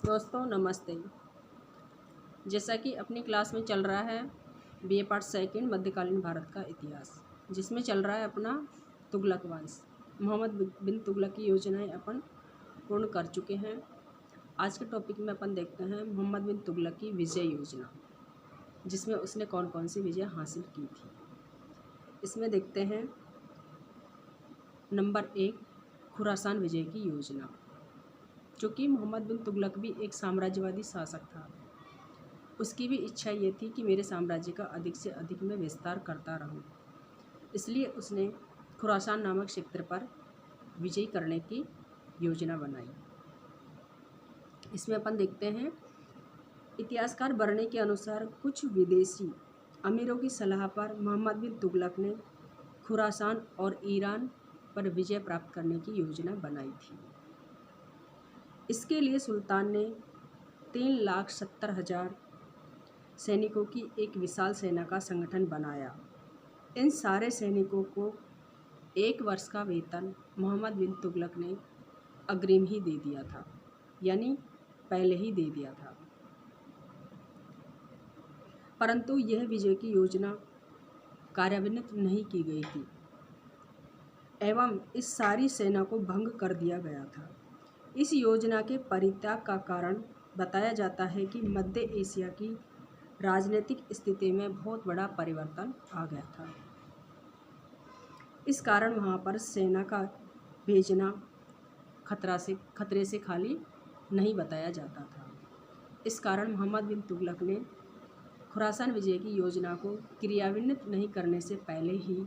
दोस्तों नमस्ते। जैसा कि अपनी क्लास में चल रहा है बीए पार्ट सेकंड मध्यकालीन भारत का इतिहास, जिसमें चल रहा है अपना तुगलक वंश। मोहम्मद बिन तुगलक की योजनाएं अपन पूर्ण कर चुके हैं। आज के टॉपिक में अपन देखते हैं मोहम्मद बिन तुगलक की विजय योजना, जिसमें उसने कौन कौन सी विजय हासिल की थी। इसमें देखते हैं नंबर 1 खुरासान विजय की योजना। चूँकि मोहम्मद बिन तुगलक भी एक साम्राज्यवादी शासक था, उसकी भी इच्छा ये थी कि मेरे साम्राज्य का अधिक से अधिक मैं विस्तार करता रहूं। इसलिए उसने खुरासान नामक क्षेत्र पर विजय करने की योजना बनाई। इसमें अपन देखते हैं इतिहासकार बरने के अनुसार कुछ विदेशी अमीरों की सलाह पर मोहम्मद बिन तुगलक ने खुरासान और ईरान पर विजय प्राप्त करने की योजना बनाई थी। इसके लिए सुल्तान ने 3,70,000 सैनिकों की एक विशाल सेना का संगठन बनाया। इन सारे सैनिकों को 1 वर्ष का वेतन मोहम्मद बिन तुगलक ने अग्रिम ही दे दिया था, यानी पहले ही दे दिया था। परंतु यह विजय की योजना कार्यान्वित नहीं की गई थी एवं इस सारी सेना को भंग कर दिया गया था। इस योजना के परित्याग का कारण बताया जाता है कि मध्य एशिया की राजनीतिक स्थिति में बहुत बड़ा परिवर्तन आ गया था। इस कारण वहाँ पर सेना का भेजना खतरे से खाली नहीं बताया जाता था। इस कारण मोहम्मद बिन तुगलक ने खुरासान विजय की योजना को क्रियान्वित नहीं करने से पहले ही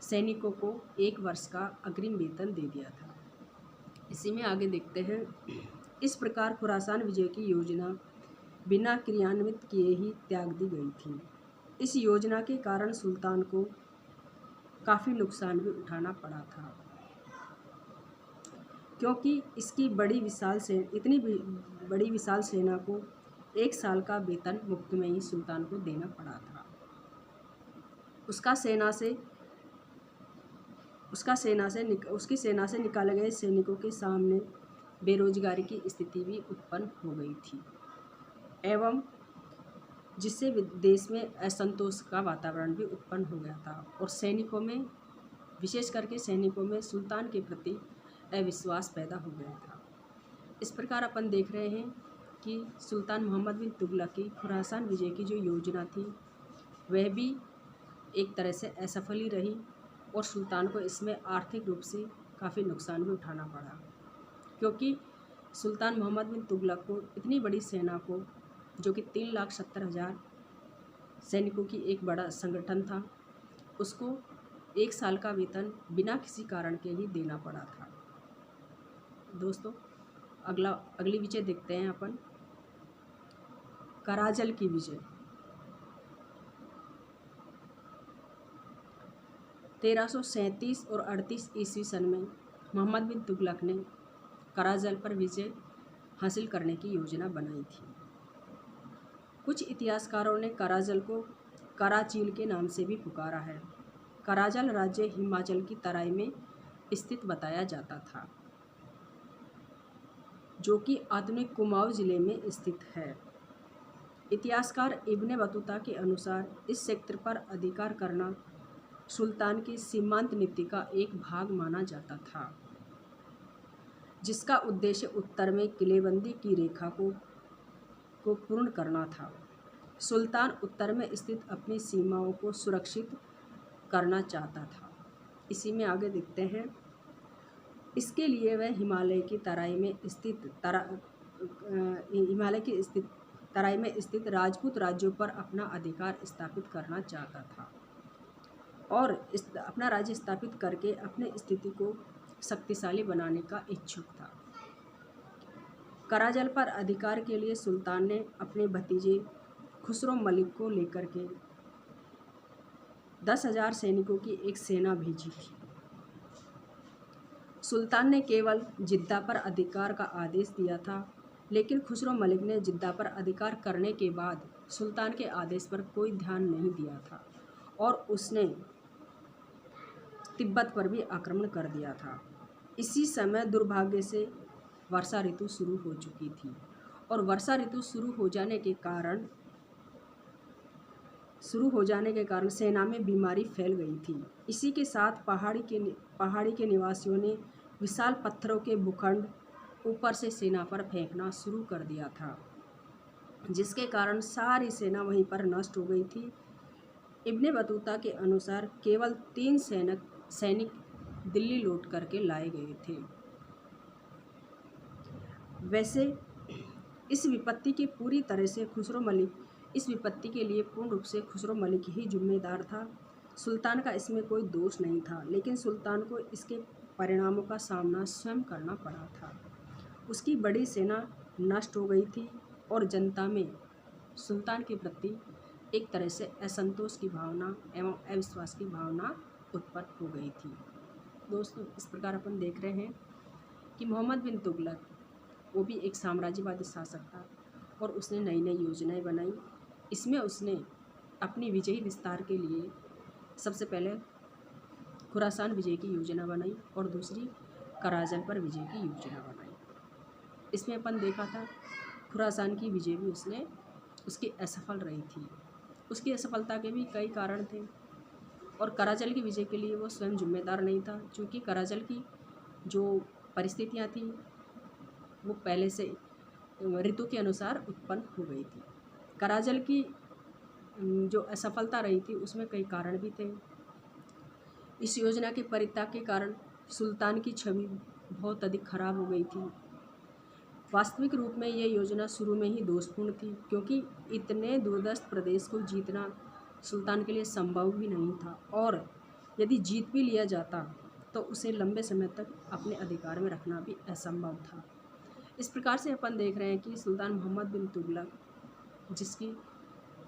सैनिकों को 1 वर्ष का अग्रिम वेतन दे दिया था। इसी में आगे देखते हैं। इस प्रकार खुरासान विजय की योजना बिना क्रियान्वित किए ही त्याग दी गई थी। इस योजना के कारण सुल्तान को काफ़ी नुकसान भी उठाना पड़ा था, क्योंकि इसकी इतनी बड़ी विशाल सेना को 1 साल का वेतन मुफ्त में ही सुल्तान को देना पड़ा था। उसकी सेना से निकाले गए सैनिकों के सामने बेरोजगारी की स्थिति भी उत्पन्न हो गई थी एवं जिससे देश में असंतोष का वातावरण भी उत्पन्न हो गया था और विशेष करके सैनिकों में सुल्तान के प्रति अविश्वास पैदा हो गया था। इस प्रकार अपन देख रहे हैं कि सुल्तान मोहम्मद बिन तुगलक की खुरासान विजय की जो योजना थी वह भी एक तरह से असफल ही रही और सुल्तान को इसमें आर्थिक रूप से काफ़ी नुकसान भी उठाना पड़ा, क्योंकि सुल्तान मोहम्मद बिन तुगलक को इतनी बड़ी सेना को, जो कि 3,70,000 सैनिकों की एक बड़ा संगठन था, उसको 1 साल का वेतन बिना किसी कारण के ही देना पड़ा था। दोस्तों अगली विजय देखते हैं अपन कराजल की विजय। 1337 और 38 ईस्वी सन में मोहम्मद बिन तुगलक ने कराजल पर विजय हासिल करने की योजना बनाई थी। कुछ इतिहासकारों ने कराजल को कराचील के नाम से भी पुकारा है। कराजल राज्य हिमाचल की तराई में स्थित बताया जाता था, जो कि आधुनिक कुमाऊं जिले में स्थित है। इतिहासकार इब्ने बतूता के अनुसार इस क्षेत्र पर अधिकार करना सुल्तान की सीमांत नीति का एक भाग माना जाता था, जिसका उद्देश्य उत्तर में किलेबंदी की रेखा को पूर्ण करना था। सुल्तान उत्तर में स्थित अपनी सीमाओं को सुरक्षित करना चाहता था। इसी में आगे देखते हैं। इसके लिए वह हिमालय की तराई में स्थित राजपूत राज्यों पर अपना अधिकार स्थापित करना चाहता था और अपना राज्य स्थापित करके अपने स्थिति को शक्तिशाली बनाने का इच्छुक था। कराजल पर अधिकार के लिए सुल्तान ने अपने भतीजे खुसरो मलिक को लेकर के 10,000 सैनिकों की एक सेना भेजी थी। सुल्तान ने केवल जिद्दा पर अधिकार का आदेश दिया था, लेकिन खुसरो मलिक ने जिद्दा पर अधिकार करने के बाद सुल्तान के आदेश पर कोई ध्यान नहीं दिया था और उसने तिब्बत पर भी आक्रमण कर दिया था। इसी समय दुर्भाग्य से वर्षा ऋतु शुरू हो चुकी थी और वर्षा ऋतु शुरू हो जाने के कारण सेना में बीमारी फैल गई थी। इसी के साथ पहाड़ी के निवासियों ने विशाल पत्थरों के भूखंड ऊपर से सेना पर फेंकना शुरू कर दिया था, जिसके कारण सारी सेना वहीं पर नष्ट हो गई थी। इब्ने बतूता के अनुसार केवल 3 सैनिक दिल्ली लौट करके लाए गए थे। वैसे इस विपत्ति के लिए पूर्ण रूप से खुसरो मलिक ही जिम्मेदार था। सुल्तान का इसमें कोई दोष नहीं था, लेकिन सुल्तान को इसके परिणामों का सामना स्वयं करना पड़ा था। उसकी बड़ी सेना नष्ट हो गई थी और जनता में सुल्तान के प्रति एक तरह से असंतोष की भावना एवं अविश्वास की भावना उत्पन्न हो गई थी। दोस्तों, इस प्रकार अपन देख रहे हैं कि मोहम्मद बिन तुगलक वो भी एक साम्राज्यवादी शासक था और उसने नई नई योजनाएं बनाई। इसमें उसने अपनी विजयी विस्तार के लिए सबसे पहले खुरासान विजय की योजना बनाई और दूसरी कराजल पर विजय की योजना बनाई। इसमें अपन देखा था खुरासान की विजय भी उसकी असफल रही थी। उसकी असफलता के भी कई कारण थे और कराजल की विजय के लिए वो स्वयं जिम्मेदार नहीं था, क्योंकि कराजल की जो परिस्थितियाँ थी वो पहले से ऋतु के अनुसार उत्पन्न हो गई थी। कराजल की जो असफलता रही थी उसमें कई कारण भी थे। इस योजना के परित्याग के कारण सुल्तान की छवि बहुत अधिक खराब हो गई थी। वास्तविक रूप में यह योजना शुरू में ही दोषपूर्ण थी, क्योंकि इतने दूरदर्श प्रदेश को जीतना सुल्तान के लिए संभव भी नहीं था और यदि जीत भी लिया जाता तो उसे लंबे समय तक अपने अधिकार में रखना भी असंभव था। इस प्रकार से अपन देख रहे हैं कि सुल्तान मोहम्मद बिन तुगलक, जिसकी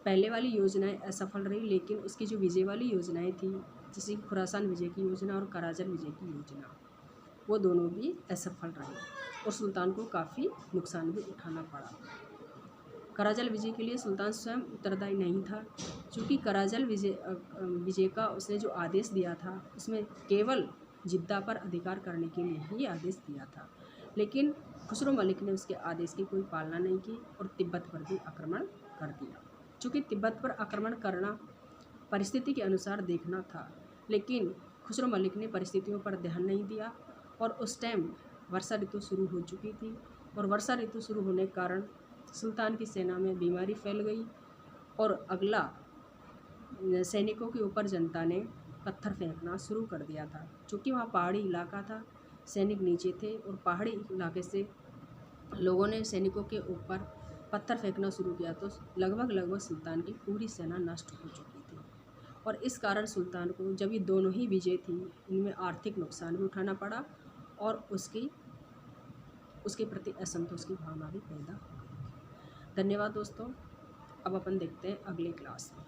पहले वाली योजनाएं असफल रही, लेकिन उसकी जो विजय वाली योजनाएं थी, जैसे खुरासान विजय की योजना और कराजल विजय की योजना, वो दोनों भी असफल रही और सुल्तान को काफ़ी नुकसान भी उठाना पड़ा। कराजल विजय के लिए सुल्तान स्वयं उत्तरदायी नहीं था, क्योंकि कराजल विजय का उसने जो आदेश दिया था उसमें केवल जिद्दा पर अधिकार करने के लिए ही आदेश दिया था, लेकिन खुसरो मलिक ने उसके आदेश की कोई पालना नहीं की और तिब्बत पर भी आक्रमण कर दिया। चूँकि तिब्बत पर आक्रमण करना परिस्थिति के अनुसार देखना था, लेकिन खुसरो मलिक ने परिस्थितियों पर ध्यान नहीं दिया और उस टाइम वर्षा ऋतु शुरू हो चुकी थी और वर्षा ऋतु शुरू होने के कारण सुल्तान की सेना में बीमारी फैल गई और अगला सैनिकों के ऊपर जनता ने पत्थर फेंकना शुरू कर दिया था। चूँकि वहाँ पहाड़ी इलाका था, सैनिक नीचे थे और पहाड़ी इलाके से लोगों ने सैनिकों के ऊपर पत्थर फेंकना शुरू किया तो लगभग सुल्तान की पूरी सेना नष्ट हो चुकी थी और इस कारण सुल्तान को, जब ये दोनों ही विजय थी, इनमें आर्थिक नुकसान भी उठाना पड़ा और उसके प्रति असंतोष की भावना भी पैदा हो गई। धन्यवाद दोस्तों। अब अपन देखते हैं अगले क्लास में।